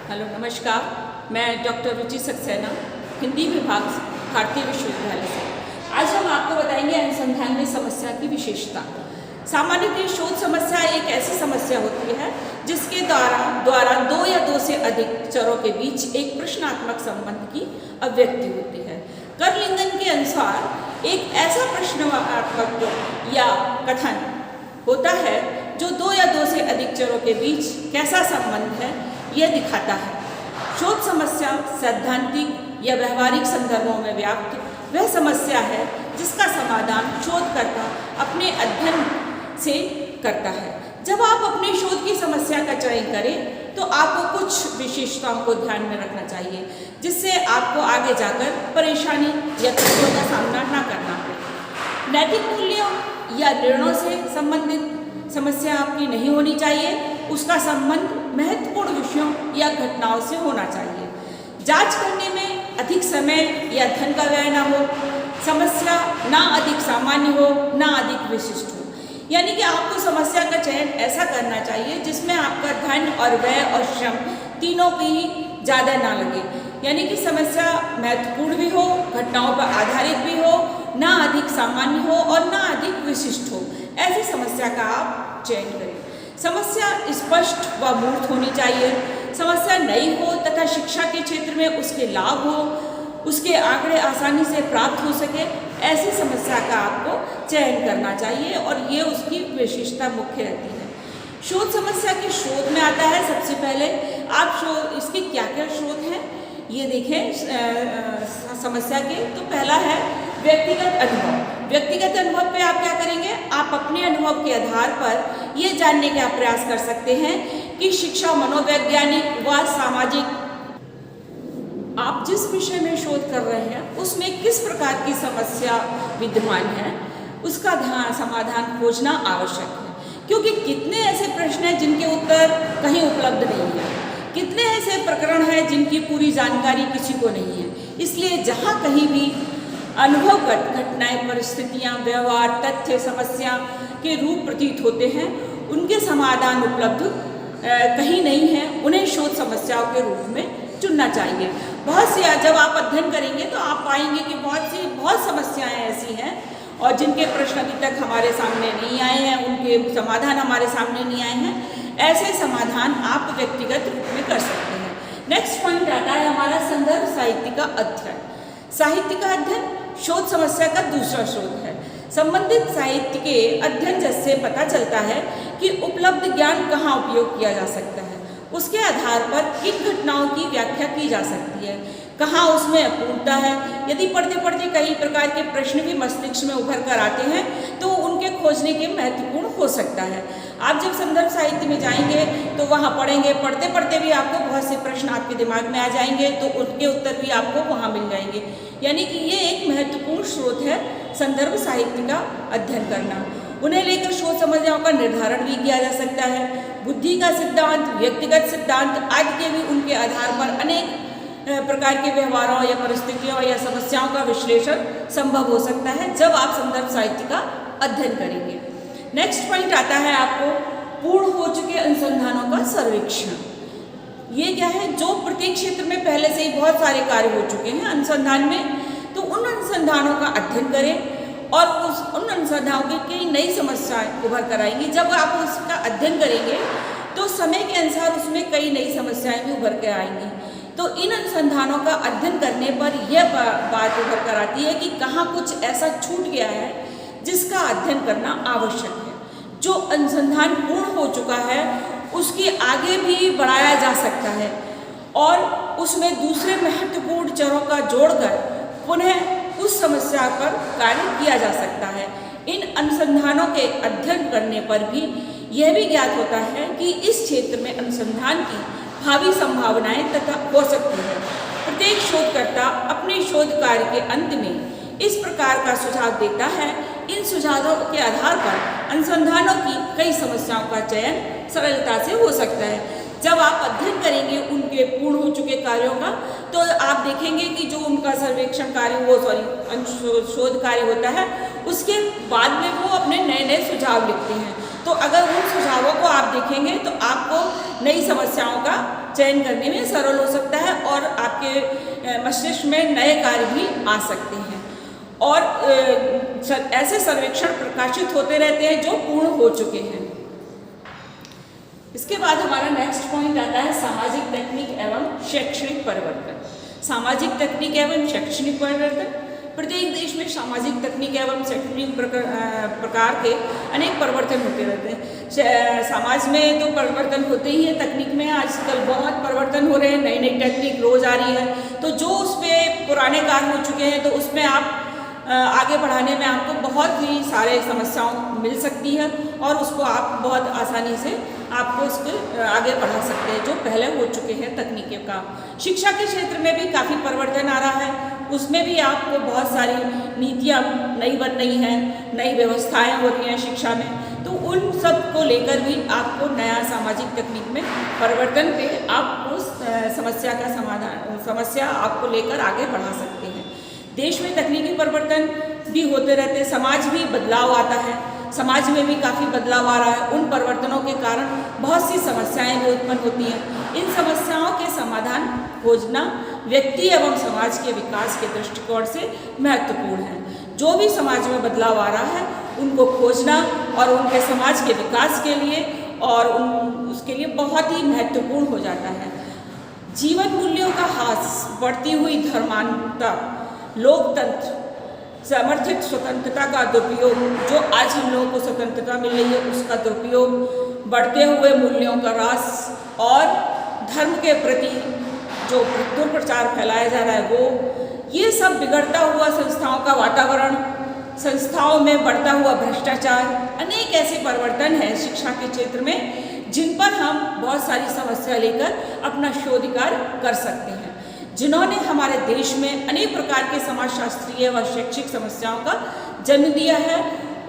Hello नमस्कार, मैं doctor रुचि सक्सेना, हिंदी विभाग भारतीय विश्वविद्यालय से। आज हम आपको बताएंगे अनुसंधान में समस्या की विशेषता। सामान्यतः शोध समस्या एक ऐसी समस्या होती है जिसके द्वारा दो या दो से अधिक चरों के बीच एक प्रश्नात्मक संबंध की अभिव्यक्ति होती है। कर्लिंगन के अनुसार एक ऐसा प्रश्नात्मक या कथन होता है जो दो या दो से अधिक चरों के बीच कैसा संबंध है यह दिखाता है। शोध समस्या सैद्धांतिक या व्यवहारिक संदर्भों में व्याप्त वह समस्या है जिसका समाधान शोधकर्ता अपने अध्ययन से करता है। जब आप अपने शोध की समस्या का चयन करें तो आपको कुछ विशेषताओं को ध्यान में रखना चाहिए जिससे आपको आगे जाकर परेशानी या त्रुटियों का सामना न करना पड़े। नैतिक मूल्यों या निर्णयों से संबंधित समस्या आपकी नहीं होनी चाहिए, उसका संबंध महत्वपूर्ण विषयों या घटनाओं से होना चाहिए। जांच करने में अधिक समय या धन का व्यय न हो, समस्या ना अधिक सामान्य हो ना अधिक विशिष्ट हो। यानी कि आपको समस्या का चयन ऐसा करना चाहिए जिसमें आपका धन और व्यय और श्रम तीनों की ही ज़्यादा ना लगे। यानी कि समस्या महत्वपूर्ण भी हो, घटनाओं पर आधारित भी हो, ना अधिक सामान्य हो और ना अधिक विशिष्ट हो। ऐसी समस्या का आप चयन करें। समस्या स्पष्ट व मूर्त होनी चाहिए। समस्या नई हो तथा शिक्षा के क्षेत्र में उसके लाभ हो, उसके आंकड़े आसानी से प्राप्त हो सके, ऐसी समस्या का आपको चयन करना चाहिए और ये उसकी विशेषता मुख्य रहती है। शोध समस्या के शोध में आता है सबसे पहले आप इसके क्या क्या स्रोत हैं ये देखें समस्या के। तो पहला है व्यक्तिगत अनुभव। व्यक्तिगत अनुभव पे आप क्या करेंगे, आप अपने अनुभव के आधार पर ये जानने का प्रयास कर सकते हैं कि शिक्षा, मनोवैज्ञानिक व सामाजिक आप जिस विषय में शोध कर रहे हैं उसमें किस प्रकार की समस्या विद्यमान है, उसका समाधान खोजना आवश्यक है। क्योंकि कितने ऐसे प्रश्न हैं जिनके उत्तर कहीं उपलब्ध नहीं है, कितने ऐसे प्रकरण हैं जिनकी पूरी जानकारी किसी को नहीं है। इसलिए जहाँ कहीं भी अनुभवगत घटनाएं, परिस्थितियाँ, व्यवहार, तथ्य समस्या के रूप प्रतीत होते हैं, उनके समाधान उपलब्ध कहीं नहीं है, उन्हें शोध समस्याओं के रूप में चुनना चाहिए। बहुत सी जब आप अध्ययन करेंगे तो आप पाएंगे कि बहुत समस्याएं ऐसी हैं और जिनके प्रश्न अभी तक हमारे सामने नहीं आए हैं, उनके समाधान हमारे सामने नहीं आए हैं। ऐसे समाधान आप व्यक्तिगत रूप में कर सकते हैं। नेक्स्ट पॉइंट आता है हमारा संदर्भ साहित्य का अध्ययन। साहित्य का अध्ययन शोध समस्या का दूसरा स्रोत है। संबंधित साहित्य के अध्ययन से पता चलता है कि उपलब्ध ज्ञान कहाँ उपयोग किया जा सकता है, उसके आधार पर किन घटनाओं की व्याख्या की जा सकती है, कहाँ उसमें अपूर्णता है। यदि पढ़ते पढ़ते कई प्रकार के प्रश्न भी मस्तिष्क में उभर कर आते हैं तो उनके खोजने के महत्वपूर्ण हो सकता है। आप जब संदर्भ साहित्य में जाएंगे तो वहाँ पढ़ेंगे, पढ़ते पढ़ते भी आपको बहुत से प्रश्न आपके दिमाग में आ जाएंगे तो उनके उत्तर भी आपको वहाँ मिल जाएंगे। यानी कि ये एक महत्वपूर्ण स्रोत है संदर्भ साहित्य का अध्ययन करना। उन्हें लेकर शोध समस्याओं का निर्धारण भी किया जा सकता है। बुद्धि का सिद्धांत, व्यक्तिगत सिद्धांत आदि के भी उनके आधार पर अनेक प्रकार के व्यवहारों या परिस्थितियों या समस्याओं का विश्लेषण संभव हो सकता है जब आप संदर्भ साहित्य का अध्ययन करेंगे। नेक्स्ट पॉइंट आता है आपको पूर्ण हो चुके अनुसंधानों का सर्वेक्षण। ये क्या है, जो प्रत्येक क्षेत्र में पहले से ही बहुत सारे कार्य हो चुके हैं अनुसंधान में, तो उन अनुसंधानों का अध्ययन करें और उन अनुसंधानों की कई नई समस्याएं उभर कर आएंगी। जब आप उसका अध्ययन करेंगे तो समय के अनुसार उसमें कई नई समस्याएं भी उभर कर आएंगी। तो इन अनुसंधानों का अध्ययन करने पर यह बात उभर कर आती है कि कहाँ कुछ ऐसा छूट गया है जिसका अध्ययन करना आवश्यक है। जो अनुसंधान पूर्ण हो चुका है उसकी आगे भी बढ़ाया जा सकता है और उसमें दूसरे महत्वपूर्ण चरों का जोड़कर पुनः उस समस्या पर कार्य किया जा सकता है। इन अनुसंधानों के अध्ययन करने पर भी यह भी ज्ञात होता है कि इस क्षेत्र में अनुसंधान की भावी संभावनाएं तथा हो सकती है। प्रत्येक शोधकर्ता अपने शोध कार्य के अंत में इस प्रकार का सुझाव देता है। इन सुझावों के आधार पर अनुसंधानों की कई समस्याओं का चयन सरलता से हो सकता है। जब आप अध्ययन करेंगे उनके पूर्ण हो चुके कार्यों का तो आप देखेंगे कि जो उनका सर्वेक्षण कार्य शोध कार्य होता है उसके बाद में वो अपने नए नए सुझाव लिखते हैं। तो अगर उन सुझावों को आप देखेंगे तो आपको नई समस्याओं का चयन करने में सरल हो सकता है और आपके मस्तिष्क में नए कार्य भी आ सकते हैं। और ऐसे सर्वेक्षण प्रकाशित होते रहते हैं जो पूर्ण हो चुके हैं। इसके बाद हमारा नेक्स्ट पॉइंट आता है सामाजिक तकनीक एवं शैक्षणिक परिवर्तन। सामाजिक तकनीक एवं शैक्षणिक परिवर्तन। प्रत्येक देश में सामाजिक तकनीक एवं शैक्षणिक प्रकार के अनेक परिवर्तन होते रहते हैं। समाज में तो परिवर्तन होते ही हैं, तकनीक में आजकल बहुत परिवर्तन हो रहे हैं, नई नई टेक्निक रोज आ रही है। तो जो उसमें पुराने कार्य हो चुके हैं तो उसमें आप आगे बढ़ाने में आपको बहुत ही सारे समस्याओं मिल सकती है और उसको आप बहुत आसानी से आपको उसको आगे बढ़ा सकते हैं जो पहले हो चुके हैं तकनीकी का। शिक्षा के क्षेत्र में भी काफ़ी परिवर्तन आ रहा है, उसमें भी आपको बहुत सारी नीतियाँ नई बन रही हैं, नई व्यवस्थाएं हो रही हैं शिक्षा में। तो उन सब को लेकर भी आपको नया सामाजिक तकनीक में परिवर्तन पे आप उस समस्या आपको लेकर आगे बढ़ा सकते हैं। देश में तकनीकी परिवर्तन भी होते रहते हैं, समाज भी बदलाव आता है, समाज में भी काफ़ी बदलाव आ रहा है। उन परिवर्तनों के कारण बहुत सी समस्याएं भी उत्पन्न होती हैं। इन समस्याओं के समाधान खोजना व्यक्ति एवं समाज के विकास के दृष्टिकोण से महत्वपूर्ण है। जो भी समाज में बदलाव आ रहा है उनको खोजना और उनके समाज के विकास के लिए और उसके लिए बहुत ही महत्वपूर्ण हो जाता है। जीवन मूल्यों का ह्रास, बढ़ती हुई धर्मांधता, लोकतंत्र, समर्थित स्वतंत्रता का दुरुपयोग, जो आज हम लोगों को स्वतंत्रता मिल रही है उसका दुरुपयोग, बढ़ते हुए मूल्यों का ह्रास और धर्म के प्रति जो दुष्प्रचार फैलाया जा रहा है वो, ये सब बिगड़ता हुआ संस्थाओं का वातावरण, संस्थाओं में बढ़ता हुआ भ्रष्टाचार, अनेक ऐसे परिवर्तन हैं शिक्षा के क्षेत्र में जिन पर हम बहुत सारी समस्या लेकर अपना शोध कार्य कर सकते हैं। जिन्होंने हमारे देश में अनेक प्रकार के समाजशास्त्रीय व शैक्षिक समस्याओं का जन्म दिया है,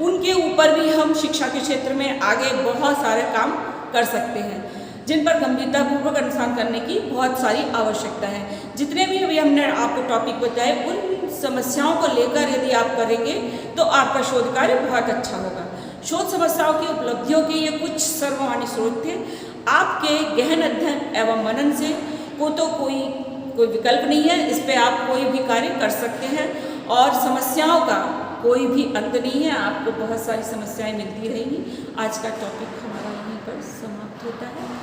उनके ऊपर भी हम शिक्षा के क्षेत्र में आगे बहुत सारे काम कर सकते हैं जिन पर गंभीरतापूर्वक अनुसंधान करने की बहुत सारी आवश्यकता है। जितने भी अभी हमने आपको टॉपिक बताए उन समस्याओं को लेकर यदि आप करेंगे तो आपका शोध कार्य बहुत अच्छा होगा। शोध समस्याओं की उपलब्धियों के ये कुछ सर्वमान्य स्रोत थे। आपके गहन अध्ययन एवं मनन से को तो कोई विकल्प नहीं है, इस पे आप कोई भी कार्य कर सकते हैं और समस्याओं का कोई भी अंत नहीं है, आपको बहुत सारी समस्याएं मिलती रहेंगी। आज का टॉपिक हमारा यहीं पर समाप्त होता है।